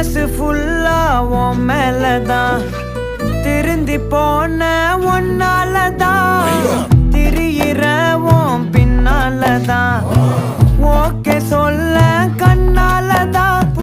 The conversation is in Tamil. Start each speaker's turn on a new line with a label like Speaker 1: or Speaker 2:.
Speaker 1: மனசு ஃபுல்லா உன் மேலதான் திருந்தி போன ஒன்னாலதான் திரியிற உன் பின்னாலதான் ஓகே சொல்ல கண்ணாலதான்